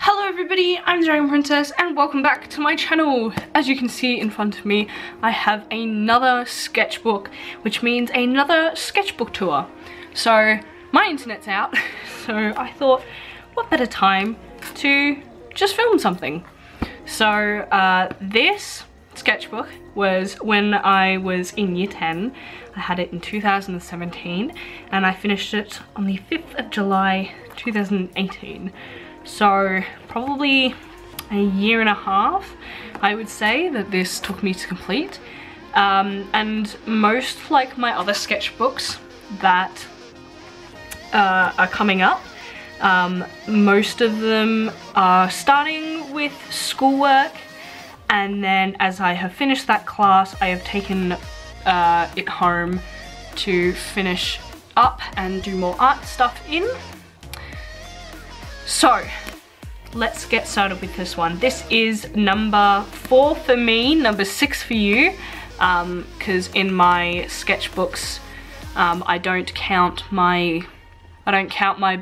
Hello everybody, I'm Dragon Princess and welcome back to my channel. As you can see in front of me, I have another sketchbook, which means another sketchbook tour. So my internet's out, so I thought what better time to just film something. So this sketchbook was when I was in year 10. I had it in 2017 and I finished it on the 5th of July 2018. So probably a year and a half, I would say, that this took me to complete. And most like my other sketchbooks that are coming up, most of them are starting with schoolwork, and then as I have finished that class, I have taken it home to finish up and do more art stuff in. So let's get started with this one. This is number 4 for me, number 6 for you, because in my sketchbooks I don't count my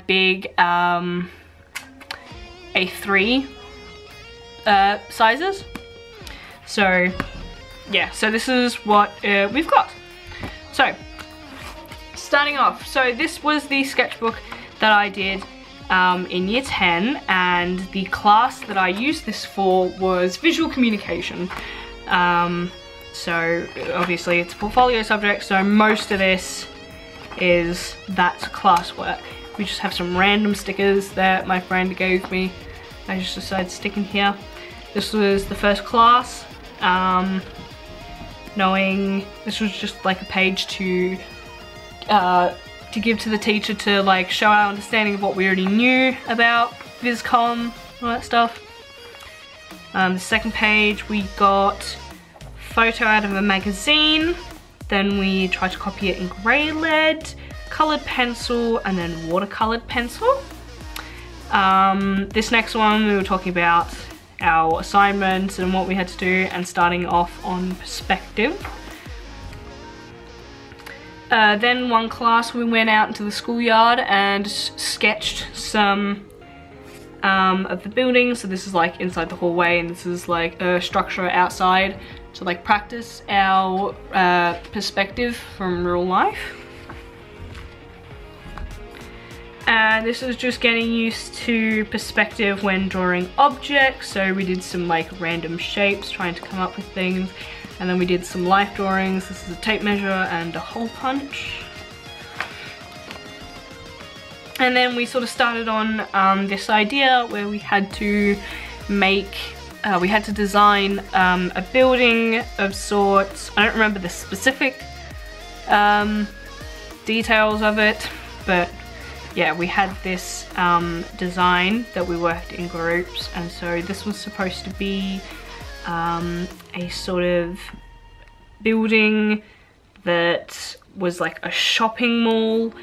big A3 sizes. So yeah, so this is what we've got. So starting off, so this was the sketchbook that I did in year 10, and the class that I used this for was visual communication. So obviously it's a portfolio subject, so most of this is that classwork. We just have some random stickers that my friend gave me. I just decided to stick in here. This was the first class, knowing this was just like a page to give to the teacher to like show our understanding of what we already knew about VisCom, all that stuff. The second page we got photo out of a magazine, then we tried to copy it in grey lead, coloured pencil, and then watercoloured pencil. This next one we were talking about our assignments and what we had to do, and starting off on perspective. Then one class we went out into the schoolyard and sketched some of the buildings. So this is like inside the hallway, and this is like a structure outside to like practice our perspective from real life. And this is just getting used to perspective when drawing objects. So we did some like random shapes, trying to come up with things. And then we did some life drawings. This is a tape measure and a hole punch. And then we sort of started on this idea where we had to make, we had to design a building of sorts. I don't remember the specific details of it, but yeah, we had this design that we worked in groups, and so this was supposed to be a sort of building that was like a shopping mall,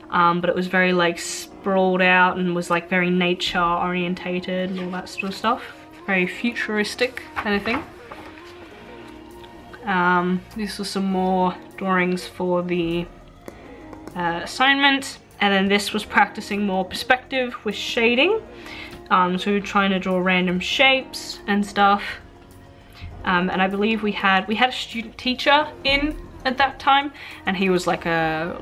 but it was very like sprawled out and was like very nature orientated and all that sort of stuff. Very futuristic kind of thing. These were some more drawings for the assignment. And then this was practicing more perspective with shading. So we were trying to draw random shapes and stuff. And I believe we had a student teacher in at that time, and he was like a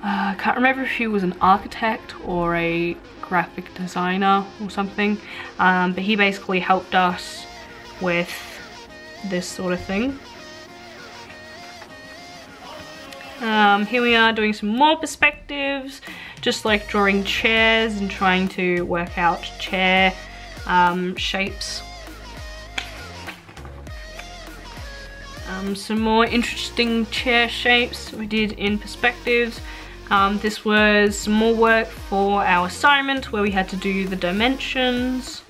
I can't remember if he was an architect or a graphic designer or something, but he basically helped us with this sort of thing. Here we are doing some more perspectives, just like drawing chairs and trying to work out chair shapes. Some more interesting chair shapes we did in perspectives. This was some more work for our assignment where we had to do the dimensions.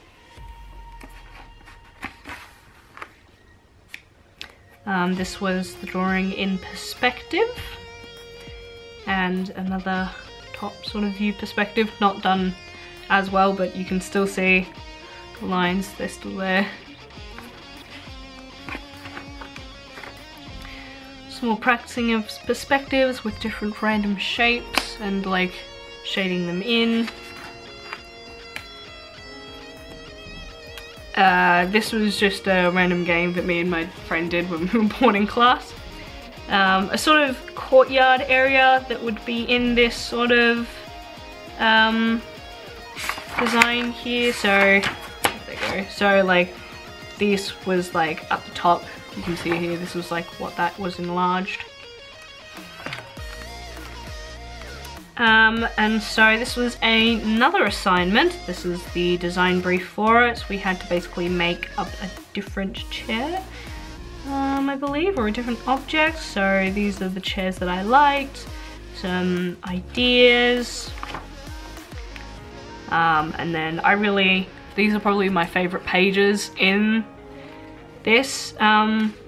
This was the drawing in perspective, and another top sort of view perspective, not done as well, but you can still see the lines, they're still there. Some more practicing of perspectives with different random shapes and like shading them in. This was just a random game that me and my friend did when we were bored in class. A sort of courtyard area that would be in this sort of design here. So there you go. So like this was like up the top. You can see here, this was like what that was enlarged. And so this was another assignment. This is the design brief for it. We had to basically make up a different chair, I believe, or a different object. So these are the chairs that I liked, some ideas. And then these are probably my favorite pages in this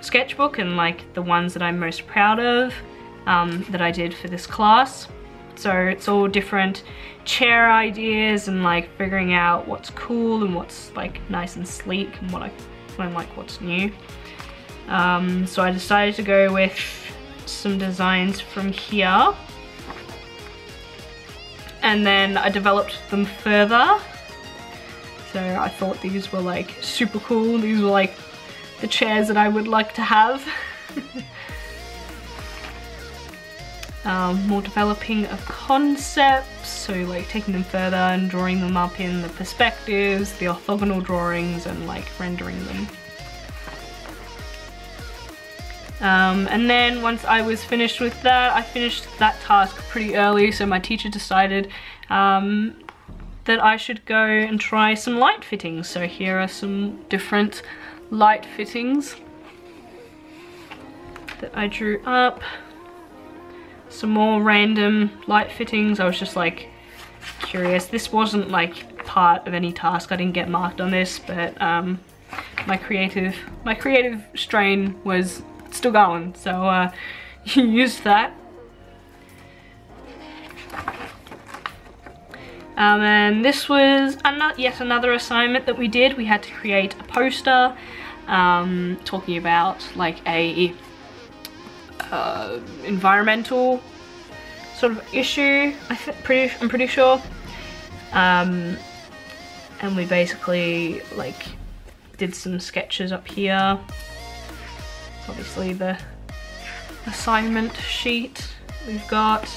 sketchbook, and like the ones that I'm most proud of that I did for this class. So it's all different chair ideas and like figuring out what's cool and what's like nice and sleek and what I like what's new. So I decided to go with some designs from here, and then I developed them further. So I thought these were like super cool. These were like the chairs that I would like to have. More developing of concepts, so like taking them further and drawing them up in the perspectives, the orthogonal drawings, and like rendering them. And then once I was finished with that, I finished that task pretty early, so my teacher decided that I should go and try some light fittings. So here are some different light fittings that I drew up. Some more random light fittings. I was just like curious. This wasn't like part of any task. I didn't get marked on this, but my creative strain was still going, so used that. And this was yet another assignment that we did. We had to create a poster talking about like a environmental sort of issue, I'm pretty sure. And we basically like did some sketches up here. Obviously the assignment sheet we've got,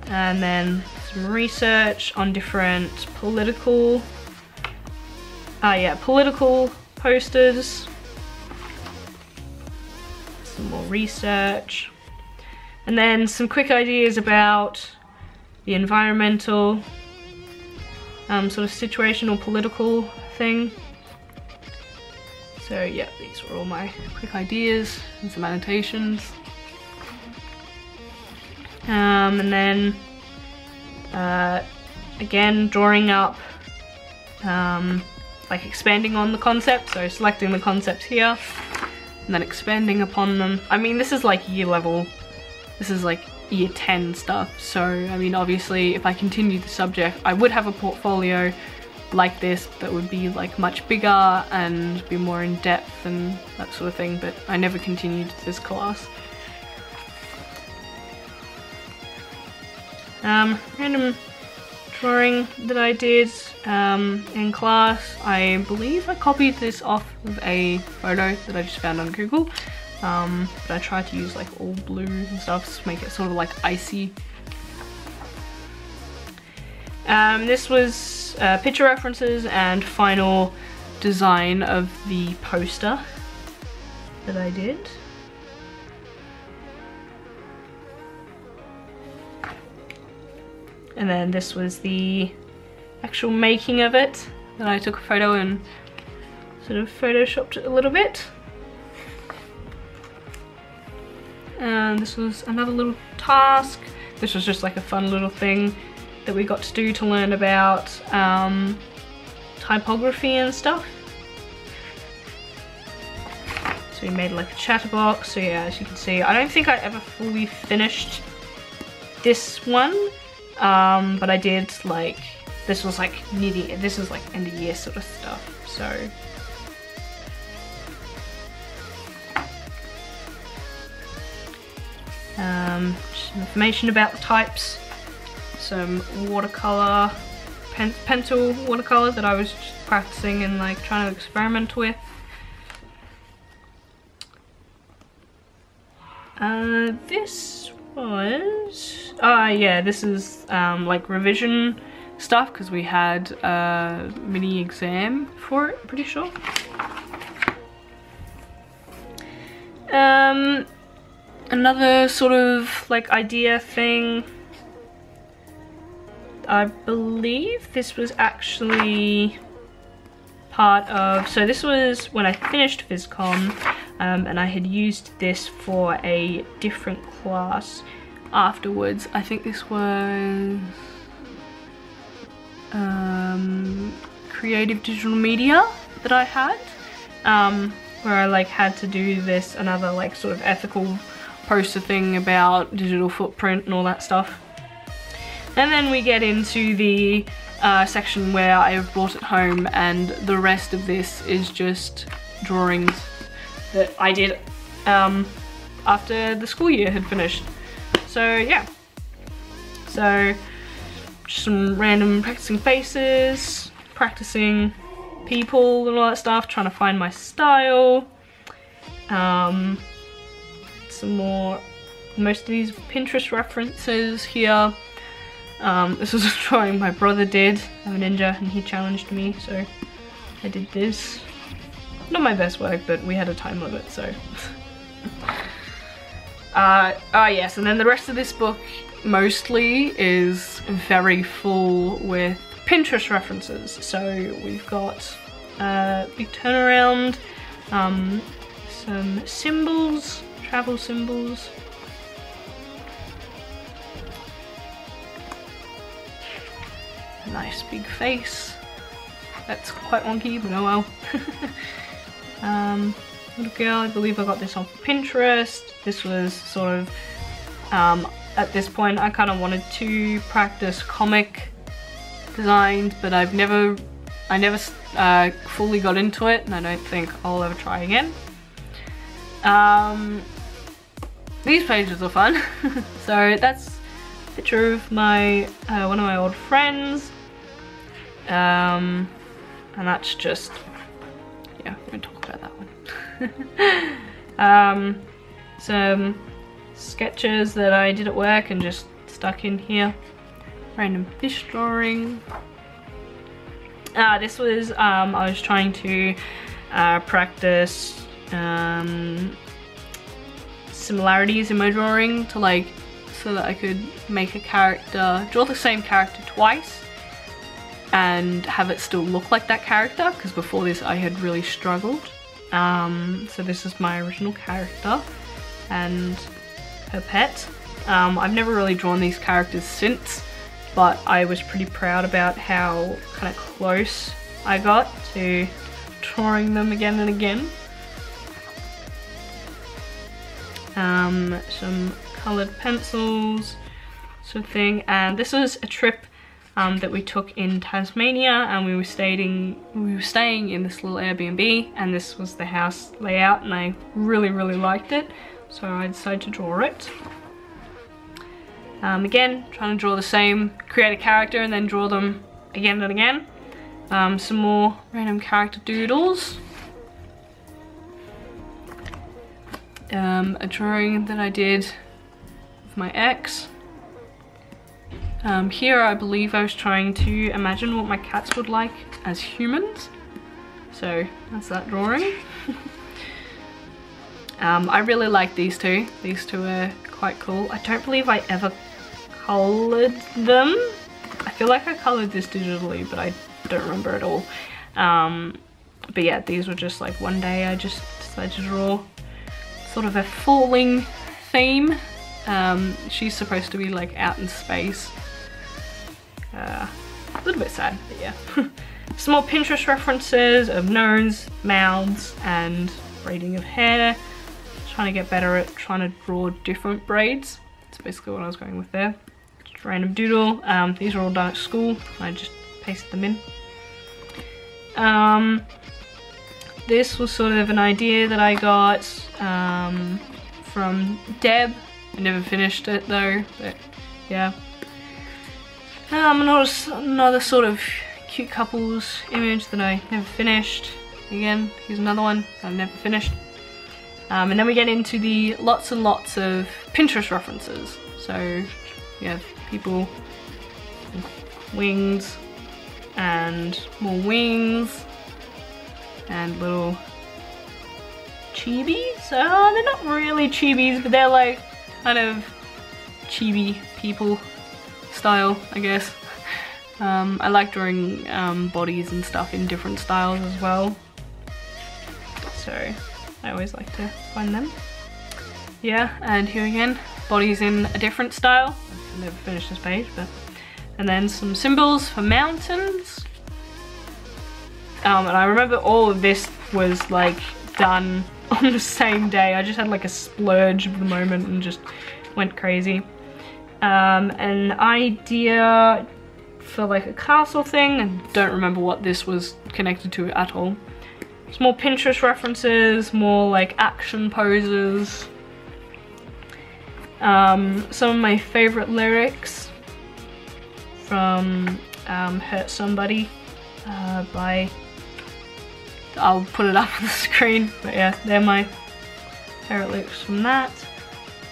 and then some research on different political posters. Some more research, and then some quick ideas about the environmental sort of situational political thing. So yeah, these were all my quick ideas and some annotations. And then again, drawing up like expanding on the concept, so selecting the concepts here and then expanding upon them. I mean, this is like year level, this is like year 10 stuff, so I mean obviously if I continued the subject I would have a portfolio like this that would be like much bigger and be more in depth and that sort of thing, but I never continued this class. Random drawing that I did in class. I believe I copied this off of a photo that I just found on Google, but I tried to use like all blue and stuff to make it sort of like icy. This was picture references and final design of the poster that I did. And then this was the actual making of it, that I took a photo and sort of photoshopped it a little bit. And this was another little task. This was just like a fun little thing that we got to do to learn about typography and stuff. So we made like a chatterbox. So yeah, as you can see, I don't think I ever fully finished this one. But I did like, this was like this is like end of year sort of stuff, so. Some information about the types, some watercolor pencil watercolor that I was just practicing and like trying to experiment with. This was, yeah, this is like revision stuff because we had a mini exam for it, pretty sure. Another sort of like idea thing, I believe this was actually part of, so this was when I finished PhysCom, and I had used this for a different class afterwards. I think this was creative digital media that I had, where I like had to do this, another like sort of ethical poster thing about digital footprint and all that stuff. And then we get into the section where I have brought it home, and the rest of this is just drawings that I did after the school year had finished. So yeah, so just some random practicing faces, practicing people and all that stuff, trying to find my style. Some more, most of these Pinterest references here. This was a drawing my brother did. I'm a ninja and he challenged me, so I did this. Not my best work, but we had a time limit, so. Yes, and then the rest of this book mostly is very full with Pinterest references. So we've got big turnaround, some symbols, travel symbols. Nice big face. That's quite wonky, but oh well. Little girl, I believe I got this off Pinterest. This was sort of, at this point I kind of wanted to practice comic designs, but I never fully got into it, and I don't think I'll ever try again. These pages are fun. So that's a picture of my one of my old friends. And that's just, yeah, we won't talk about that one. Some sketches that I did at work and just stuck in here. Random fish drawing. This was, I was trying to practice similarities in my drawing to like, so that I could make a character, draw the same character twice and have it still look like that character, because before this I had really struggled. So this is my original character and her pet. I've never really drawn these characters since, but I was pretty proud about how kind of close I got to drawing them again and again. Some coloured pencils sort of thing, and this was a trip that we took in Tasmania, and we were staying in this little Airbnb, and this was the house layout, and I really liked it, so I decided to draw it. Again, trying to draw the same, create a character and then draw them again and again. Some more random character doodles. A drawing that I did of my ex. Here I believe I was trying to imagine what my cats would like as humans. So that's that drawing. I really like these two. These two are quite cool. I don't believe I ever coloured them. I feel like I coloured this digitally, but I don't remember at all. But yeah, these were just like one day I just decided to draw sort of a falling theme. She's supposed to be like out in space. A little bit sad, but yeah. Some more Pinterest references of nose, mouths, and braiding of hair. Trying to get better at trying to draw different braids. That's basically what I was going with there. Just random doodle. These are all done at school. I just pasted them in. This was sort of an idea that I got from Deb. I never finished it though, but yeah. Another sort of cute couples image that I never finished. Again, here's another one I've never finished. And then we get into the lots and lots of Pinterest references. So you have people with wings and more wings and little chibis. They're not really chibis, but they're like kind of chibi people style, I guess. I like drawing bodies and stuff in different styles as well, so I always like to find them. Yeah, and here again, bodies in a different style. I've never finished this page, but and then some symbols for mountains. And I remember all of this was like done on the same day. I just had like a splurge of the moment and just went crazy. An idea for like a castle thing. I don't remember what this was connected to at all. It's more Pinterest references, more like action poses. Some of my favorite lyrics from Hurt Somebody by, I'll put it up on the screen, but yeah, they're my favorite lyrics from that.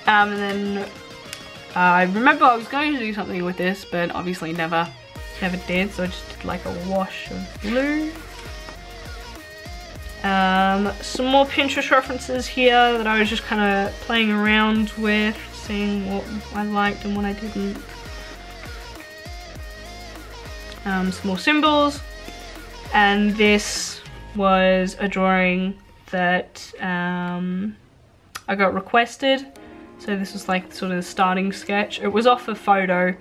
And then I remember I was going to do something with this, but obviously never did, so I just did like a wash of blue. Some more Pinterest references here that I was just kind of playing around with, seeing what I liked and what I didn't. Some more symbols, and this was a drawing that I got requested. So this was like sort of the starting sketch. It was off a photo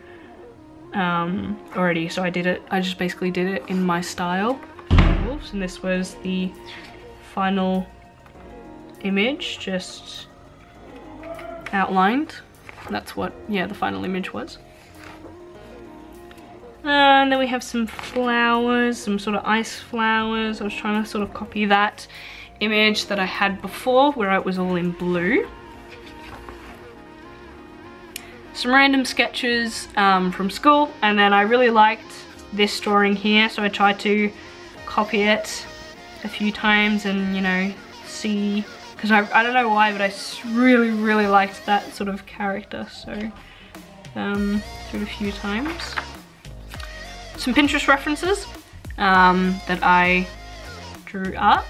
already, so I just basically did it in my style. And this was the final image, just outlined. That's what, yeah, the final image was. And then we have some flowers, some sort of ice flowers. I was trying to sort of copy that image that I had before where it was all in blue. Some random sketches from school, and then I really liked this drawing here, so I tried to copy it a few times and, you know, see, because I don't know why, but I really liked that sort of character, so through it a few times. Some Pinterest references that I drew up.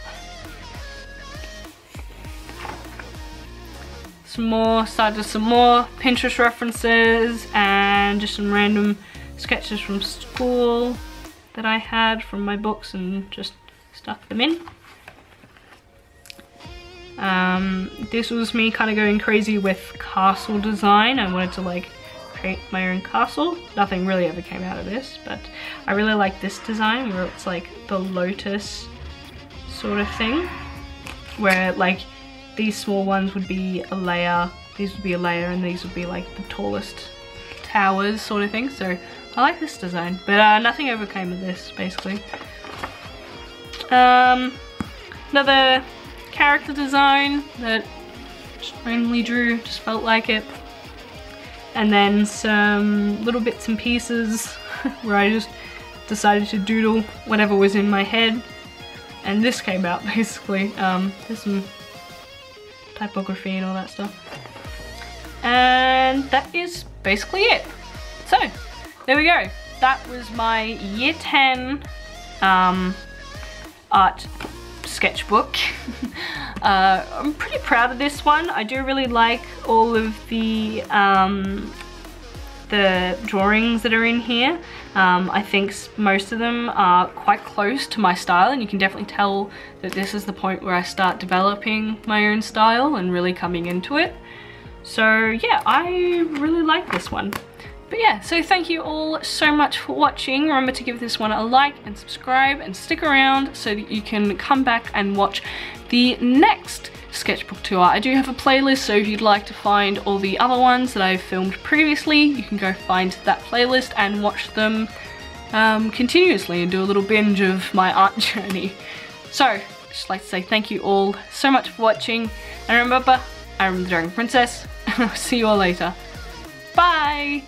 Started some more Pinterest references and just some random sketches from school that I had from my books and just stuck them in. This was me kind of going crazy with castle design. I wanted to like create my own castle. Nothing really ever came out of this, but I really like this design where it's like the lotus sort of thing, where like these small ones would be a layer, these would be a layer, and these would be like the tallest towers sort of thing. So I like this design, but nothing ever came of this basically. Another character design that just randomly drew, just felt like it. And then some little bits and pieces where I just decided to doodle whatever was in my head. And this came out basically. There's some typography and all that stuff. And that is basically it. So, there we go. That was my year 10 art sketchbook. I'm pretty proud of this one. I do really like all of the drawings that are in here. I think most of them are quite close to my style, and you can definitely tell that this is the point where I start developing my own style and really coming into it. So yeah, I really like this one. But yeah, so thank you all so much for watching. Remember to give this one a like and subscribe and stick around so that you can come back and watch the next sketchbook tour. I do have a playlist, so if you'd like to find all the other ones that I've filmed previously, you can go find that playlist and watch them continuously and do a little binge of my art journey. So, I'd just like to say thank you all so much for watching, and remember, I'm the Dragon Princess, and I'll see you all later. Bye!